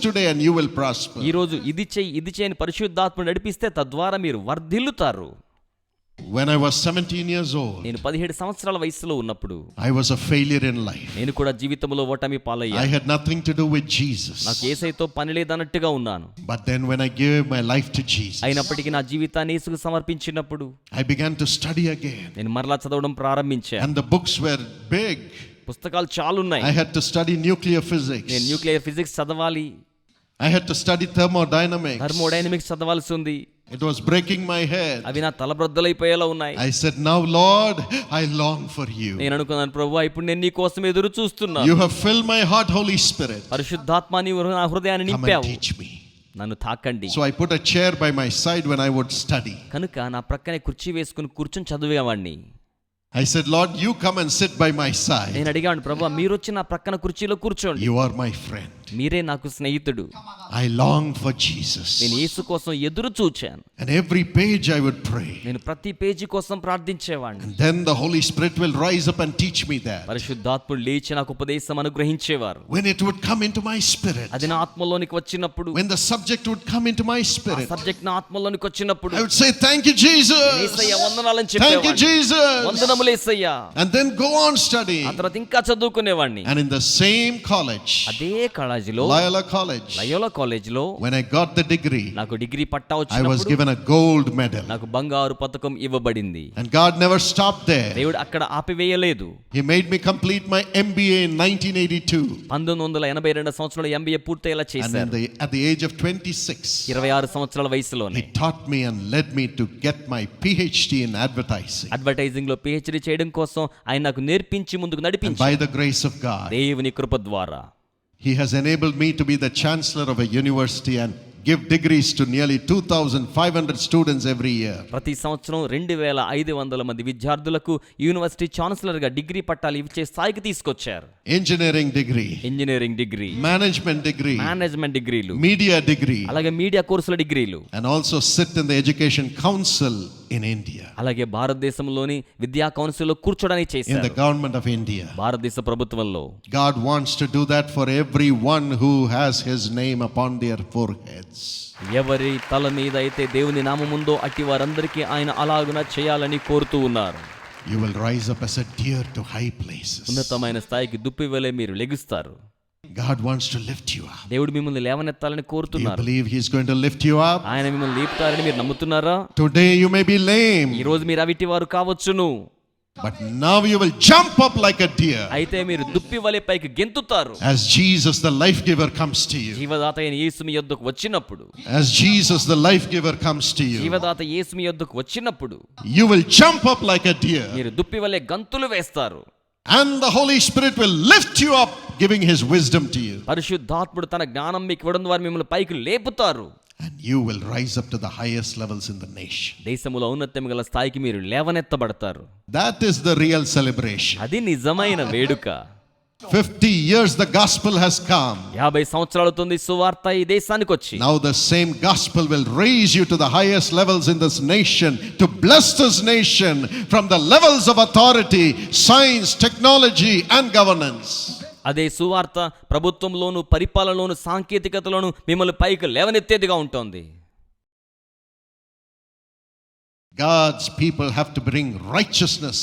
today, and you will prosper. ఈ రోజు ఇది చేయని పరిశుద్ధాత్మ నడిపిస్తే తద్వారా మీరు వర్ధిల్లుతారు. When I was 17 years old, నేను 17 సంవత్సరాల వయసులో ఉన్నప్పుడు I was a failure in life. నేను కూడా జీవితంలో ఓటమి I పాలయ్యాను. had nothing to do with Jesus. నాకు యేసయ్యతో పని లేదన్నట్టుగా ఉన్నాను. But then when I gave my life to Jesus, అయినప్పటికీ నా జీవితాన్ని యేసుకు సమర్పించినప్పుడు I began to study again. నేను మరలా చదవడం ప్రారంభించాను. And the books were big. పుస్తకాలు చాలా ఉన్నాయి. I had to study nuclear physics. నేను న్యూక్లియర్ ఫిజిక్స్ చదవాలి, I had to study thermodynamics. Thermodynamics చదవాల్సి ఉంది. It was breaking my head. అవి నా తలబ్రద్దలైపోయేలా ఉన్నాయి. I said, now Lord, I long for you. నేను అనుకున్నాను, ప్రభువా ఇప్పుడు నేను నీ కోసం ఎదురు చూస్తున్నాను. You have filled my heart, Holy Spirit. పరిశుద్ధాత్మ నీవు నా హృదయాన్ని Come and నింపావు, teach me. నన్ను తాకండి. So I put a chair by my side when I would study. కనుక నా ప్రక్కనే కుర్చీ వేసుకుని కూర్చొని చదివేవాడిని. I said, Lord, you come and sit by my side. నేను అడిగాను, ప్రభువా మీరు వచ్చి నా ప్రక్కన కుర్చీలో కూర్చోండి, You are my friend. మీరే నాకు స్నేహితుడు. I long for Jesus. నేను యేసు కోసం ఎదురు చూచాను. And every page I would pray. నేను ప్రతి పేజీ కోసం ప్రార్థించేవాడిని. And then the Holy Spirit will rise up and teach me that. పరిశుద్ధాత్ముడు లేచి నాకు ఉపదేశం అనుగ్రహించేవారు. When it would come into my spirit, అది నా ఆత్మలోనికి వచ్చినప్పుడు, when the subject would come into my spirit, subject నా ఆత్మలోనికి వచ్చినప్పుడు I would say, thank you, Jesus. Yesayya వందనాలని Thank you, చెప్పేవాడిని. Jesus. వందనములు యేసయ్య. And then go on studying. ఆ తర్వాత ఇంకా చదువుకునేవాడిని. And in the same college, అదే కాలేజీలో, Loyola College, లయోలా కాలేజీలో when I got the degree, నాకు డిగ్రీ పట్టా I was వచ్చినప్పుడు given a gold medal. నాకు బంగారు పతకం ఇవ్వబడింది. And God never stopped there. దేవుడు అక్కడ ఆపివేయలేదు. He made me complete my MBA in 1982. 1982 సంవత్సరంలో ఎంబీఏ పూర్తయ్యేలా And చేశారు. at the age of 26, 26 సంవత్సరాల వయసులోనే He taught me and led me to get my PhD in advertising. Advertising లో PhD చేయడం కోసం ఆయన నాకు నేర్పించి ముందుకు And నడిపించారు. by the grace of God, దేవుని కృప ద్వారా He has enabled me to be the chancellor of a university and give degrees to nearly 2,500 students every year. ప్రతి సంవత్సరం 2500 మంది విద్యార్థులకు యూనివర్సిటీ ఛాన్సలర్ గా డిగ్రీ పట్టాలు ఇచ్చే స్థాయికి తీసుకొచ్చారు. Engineering degree, engineering degree, management degree, management డిగ్రీలు, media degree, అలాగే మీడియా కోర్సుల డిగ్రీలు, and also sit in the Education Council in India, అలాగే భారతదేశంలోని విద్యా కౌన్సిల్లో కూర్చోడానికి in చేశారు. the government of India. భారతదేశ ప్రభుత్వంలో God wants to do that for everyone who has His name upon their foreheads. ఎవరి తల మీద అయితే దేవుని నామముందో అట్టి వారందరికీ ఆయన అలాగున చేయాలని కోరుతూ ఉన్నారు. You will rise up as a deer to high places. ఉన్నతమైన స్థాయికి దుప్పి వలె మీరు లెగుస్తారు. God wants to lift you up. దేవుడు మిమ్మల్ని లేవనెత్తాలని Do you కోరుతున్నారు. believe He's going to lift you up? ఆయన మిమ్మల్ని లేపుతారని మీరు నమ్ముతున్నారా? Today you may be ఈ lame, రోజు మీరు అవిటి వారు కావచ్చును, but now you will jump up like a deer అయితే మీరు దుప్పి వలె పైకి గెంతుతారు. as Jesus the life giver comes to you. జీవదాత అయిన యేసు మీ యొద్దకు వచ్చినప్పుడు, As Jesus the life giver comes to you, జీవదాత యేసు మీ యొద్దకు వచ్చినప్పుడు you will jump up like a deer, మీరు దుప్పి వలె గంతులు వేస్తారు. and the Holy Spirit will lift you up, giving His wisdom to you. పరిశుద్ధాత్ముడు తన జ్ఞానం మీకు ఇవ్వడం ద్వారా మిమ్మల్ని పైకి లేపుతారు. And you will rise up to the highest levels in the nation. దేశములో ఔన్నత్యము గల స్థాయికి మీరు లేవనెత్తబడతారు. That is the real celebration. అది నిజమైన వేడుక. 50 years the gospel has come. 50 సంవత్సరాలవుతుంది సువార్త ఈ దేశానికి వచ్చి. Now the same gospel will raise you to the highest levels in this nation, to bless this nation from the levels of authority, science, technology and governance. అదే సువార్త ప్రభుత్వంలోను పరిపాలనలోను సాంకేతికతలోను మిమ్మల్ని పైకి లేవనెత్తేదిగా ఉంటుంది. God's people have to bring righteousness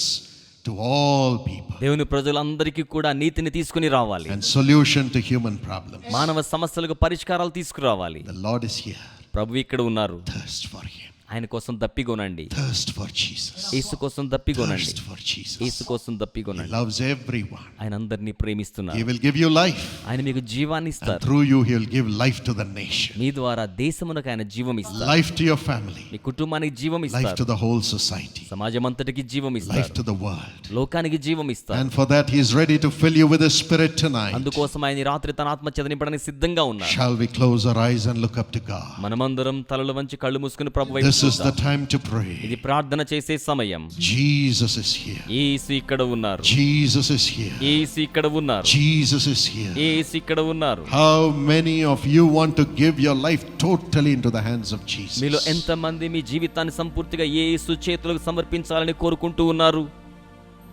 to all people. దేవుని ప్రజలందరికీ కూడా నీతిని తీసుకుని రావాలి. And solution to human problems. మానవ సమస్యలకు పరిష్కారాలు తీసుకురావాలి. The Lord is here. ప్రభు ఇక్కడ ఉన్నారు. Thirst for him. ఆయన కోసం దప్పిగొనండి. Thirst for Jesus. యేసు కోసం దప్పిగొనండి. Thirst for Jesus. యేసు కోసం He దప్పిగొనండి. loves everyone. ఆయన అందరినీ ప్రేమిస్తున్నారు. He will give you life. ఆయన మీకు జీవాన్ని And ఇస్తారు. through you he will give life to the nation. మీ ద్వారా దేశమునకు ఆయన జీవం ఇస్తారు. Life to your family. మీ కుటుంబానికి జీవం Life ఇస్తారు. to the whole society. సమాజం అంతటికి జీవం Life ఇస్తారు. to the world. లోకానికి జీవం ఇస్తారు. And for that he is ready to fill you with his spirit tonight. అందుకోసం ఆయన ఈ రాత్రి తన ఆత్మ చేత నింపడానికి సిద్ధంగా ఉన్నారు. Shall we close our eyes and look up to God? మనమందరం తలలు వంచి కళ్ళు మూసుకుని ప్రభు వైపు This is the చూద్దాం. time to pray. ఇది ప్రార్థన చేసే సమయం. Jesus is here. యేసు ఇక్కడ ఉన్నారు. Jesus is here. యేసు ఇక్కడ ఉన్నారు. Jesus is here. యేసు ఇక్కడ ఉన్నారు. How many of you want to give your life totally into the hands of Jesus? మీలో ఎంతమంది మీ జీవితాన్ని సంపూర్తిగా యేసు చేతులకు సమర్పించాలని కోరుకుంటూ ఉన్నారు?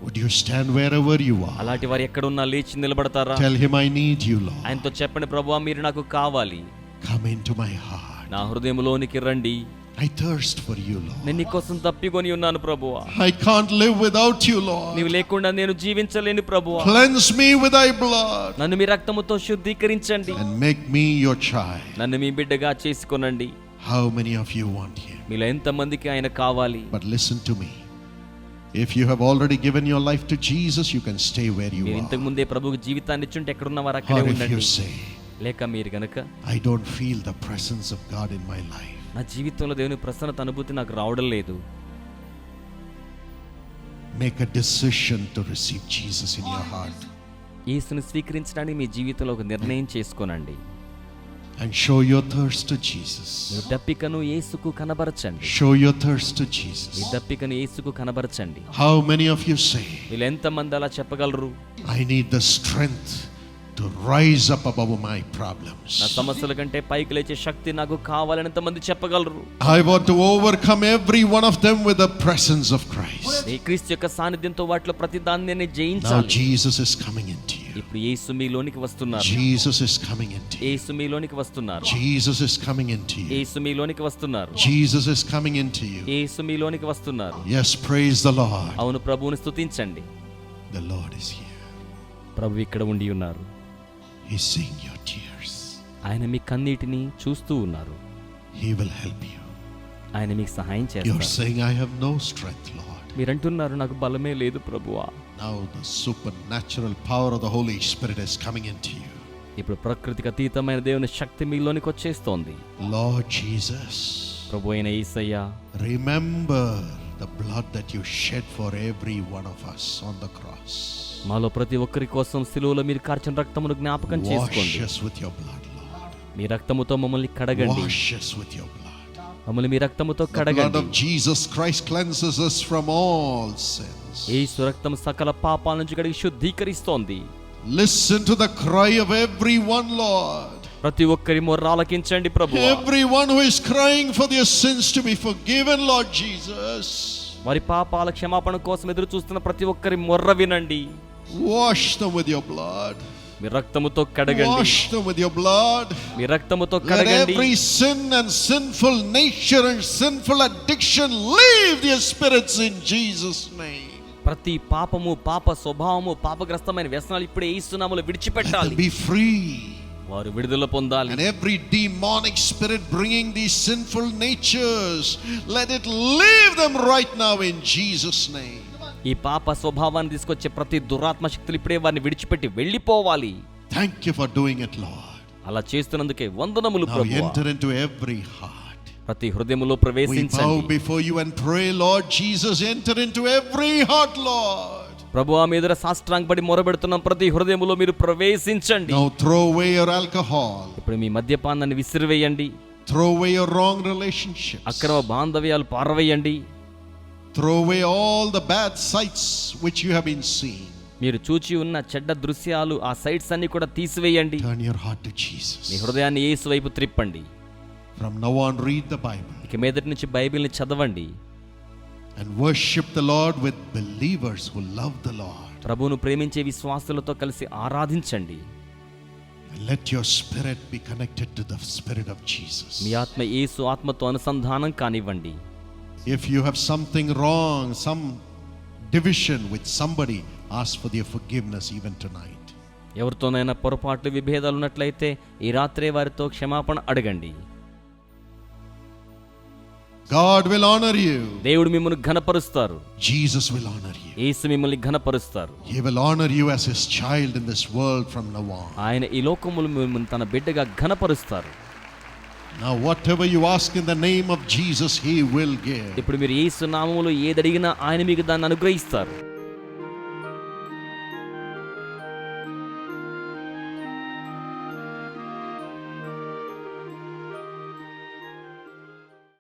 Would you stand wherever you are? అలాంటి వారు ఎక్కడున్నా లేచి నిలబడతారా? Tell him, I need you, Lord. ఆయనతో చెప్పండి, ప్రభువా మీరు నాకు కావాలి. Come into my heart. నా హృదయంలోనికి రండి. I thirst for you, Lord. నేను నీ కోసం తప్పికొని ఉన్నాను ప్రభువా. I can't live without you, Lord. నీవు లేకుండా నేను జీవించలేను ప్రభువా. Cleanse me with thy blood నన్ను మీ రక్తముతో శుద్ధీకరించండి. and make me your child. నన్ను మీ బిడ్డగా చేసుకొనండి. How many of you want him? మీలో ఎంతమందికి ఆయన కావాలి? But listen to me. If you have already given your life to Jesus, you can stay where you మీరు are. ఇంతకు ముందే ప్రభువుకి జీవితాన్ని ఇచ్చుంటే ఎక్కడున్న వారు అక్కడే Or if ఉండండి. you say, లేక మీరు గనక I don't feel the presence of God in my life. నా జీవితంలో దేవుని ప్రసన్నత అనుభూతి నాకు రావడం లేదు. Make a decision to receive Jesus in your heart. యేసుని స్వీకరించడానికి మీ జీవితంలో ఒక నిర్ణయం చేసుకోనండి. And show your thirst to Jesus. మీ దప్పికను యేసుకు కనబరచండి. Show your thirst to me Jesus. దప్పికను యేసుకు కనబరచండి. How many of you say, వీళ్ళు ఎంతమంది అలా చెప్పగలరు? I need the strength to rise up above my నా problems. సమస్యల కంటే పైకి లేచే శక్తి నాకు కావాలని ఎంతమంది చెప్పగలరు? I want to overcome every one of them with the presence of Christ. నీ క్రీస్తు యొక్క సాన్నిధ్యంతో వాటిలో ప్రతి దాన్ని నేను Now జయించాలి. Jesus is coming into you. ఇప్పుడు యేసు మీలోనికి వస్తున్నారు. Jesus is coming into you. యేసు మీలోనికి వస్తున్నారు. Jesus is coming into you. యేసు మీలోనికి వస్తున్నారు. Jesus is coming into you. యేసు మీలోనికి వస్తున్నారు. Yes, praise the Lord. అవును, ప్రభువుని స్తుతించండి. The Lord is here. ప్రభు ఇక్కడ ఉండి ఉన్నారు. He's seeing your tears. ఆయన మీ కన్నీటిని చూస్తూ ఉన్నారు. He will help you. ఆయన మీకు సహాయం You're చేస్తారు. saying, I have no strength, Lord. మీరంటున్నారు నాకు బలమే లేదు ప్రభువా. Now the supernatural power of the Holy Spirit is coming into you. ఇప్పుడు ప్రకృతికి అతీతమైన దేవుని శక్తి మీలోనికి వచ్చేస్తోంది. Lord Jesus, ప్రభు అయిన యేసయ్య, remember the blood that you shed for every one of us on the cross. మాలో ప్రతి ఒక్కరి కోసం సిలువలో మీరు కార్చిన రక్తమును జ్ఞాపకం Wash చేసుకోండి. us with your blood, Lord. మీ రక్తముతో మమ్మల్ని కడగండి. Wash us with your blood. మమ్మల్ని మీ రక్తముతో The blood కడగండి. of Jesus Christ cleanses us from all sins. యేసు రక్తం సకల పాపాల నుంచి కడిగి శుద్ధీకరిస్తోంది. Listen to the cry of everyone, Lord. ప్రతి ఒక్కరి మొర్ర ఆలకించండి ప్రభువా. Everyone who is crying for their sins to be forgiven, Lord Jesus. వారి పాపాల క్షమాపణ కోసం ఎదురు చూస్తున్న ప్రతి ఒక్కరి మొర్ర వినండి. Wash them with your blood. మీ రక్తముతో కడగండి. Wash them with your blood. మీ రక్తముతో Let కడగండి. every sin and sinful nature and sinful addiction leave their spirits in Jesus' name. ప్రతి పాపము, పాప స్వభావము, పాపగ్రస్తమైన వ్యసనాలు ఇప్పుడే యేసు నామములో Let విడిచిపెట్టాలి. them be free. వారు విడుదల పొందాలి. And every demonic spirit bringing these sinful natures, let it leave them right now in Jesus' name. ఈ పాప స్వభావాన్ని తీసుకొచ్చే ప్రతి దురాత్మ శక్తులు ఇప్పుడే వారిని విడిచిపెట్టి వెళ్ళిపోవాలి. Thank you for doing it, Lord. అలా చేస్తున్నందుకే వందనములు Now ప్రభువా. enter into every heart. ప్రతి హృదయములో We bow ప్రవేశించండి. before you and pray, Lord Jesus, enter into every heart, Lord. ప్రభువా మీ ఎదుట సాష్టాంగపడి మొరబెడుతున్నాం. ప్రతి హృదయములో మీరు ప్రవేశించండి. Now throw away your alcohol. ఇప్పుడు మీ మద్యపానాన్ని విసిరివేయండి. Throw away your wrong relationships. అక్రమ బాంధవ్యాలు పారవేయండి. Throw away all the bad sights which you have been seeing. మీరు చూచి ఉన్న చెడ్డ దృశ్యాలు, ఆ సైట్స్ అన్ని కూడా తీసివేయండి. Turn your heart to Jesus. మీ హృదయాన్ని యేసు వైపు త్రిప్పండి. From now on, read the Bible. ఇక మీదటి నుంచి బైబిల్ని చదవండి. And worship the Lord with believers who love the Lord. ప్రభువును ప్రేమించే విశ్వాసులతో కలిసి ఆరాధించండి. And let your spirit be connected to the spirit of Jesus. మీ ఆత్మ యేసు ఆత్మతో అనుసంధానం కానివ్వండి. If you have something wrong, some division with somebody, ask for their forgiveness even tonight. ఎవరితోనైనా పొరపాట్లు, విభేదాలు ఉన్నట్లయితే ఈ రాత్రే వారితో క్షమాపణ అడగండి. God will honor you. దేవుడు మిమ్మల్ని ఘనపరుస్తారు. Jesus will honor you. యేసు మిమ్మల్ని ఘనపరుస్తారు. He will honor you as his child in this world from now on. ఆయన ఈ లోకములో మిమ్మల్ని తన బిడ్డగా ఘనపరుస్తారు. Now whatever you ask in the name of Jesus, he will give. ఇప్పుడు మీరు యేసు నామములో ఏది అడిగినా ఆయన మీకు దాన్ని అనుగ్రహిస్తారు.